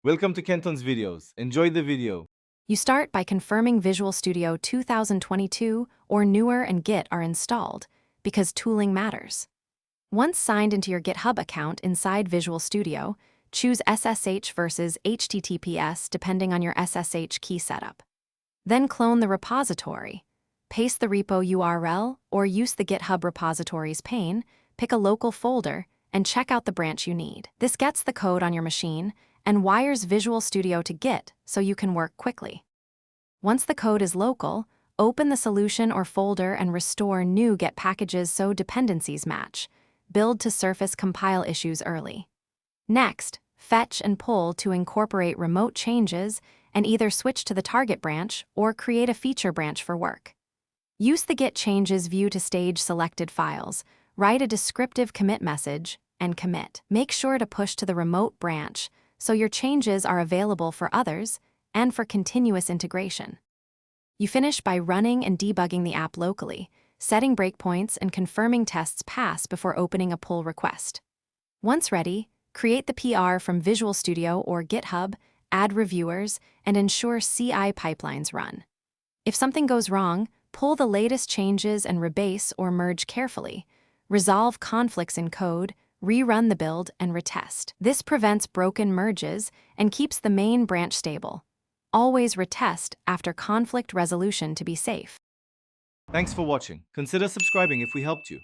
Welcome to Kenton's videos. Enjoy the video. You start by confirming Visual Studio 2022 or newer and Git are installed, because tooling matters. Once signed into your GitHub account inside Visual Studio, choose SSH versus HTTPS depending on your SSH key setup. Then clone the repository. Paste the repo URL or use the GitHub repositories pane, pick a local folder, and check out the branch you need. This gets the code on your machine and wires Visual Studio to Git so you can work quickly. Once the code is local, open the solution or folder and restore new Git packages so dependencies match. Build to surface compile issues early. Next, fetch and pull to incorporate remote changes and either switch to the target branch or create a feature branch for work. Use the Git changes view to stage selected files, write a descriptive commit message, and commit. Make sure to push to the remote branch so your changes are available for others and for continuous integration. You finish by running and debugging the app locally, setting breakpoints and confirming tests pass before opening a pull request. Once ready, create the PR from Visual Studio or GitHub, add reviewers, and ensure CI pipelines run. If something goes wrong, pull the latest changes and rebase or merge carefully. Resolve conflicts in code, rerun the build, and retest. This prevents broken merges and keeps the main branch stable. Always retest after conflict resolution to be safe. Thanks for watching. Consider subscribing if we helped you.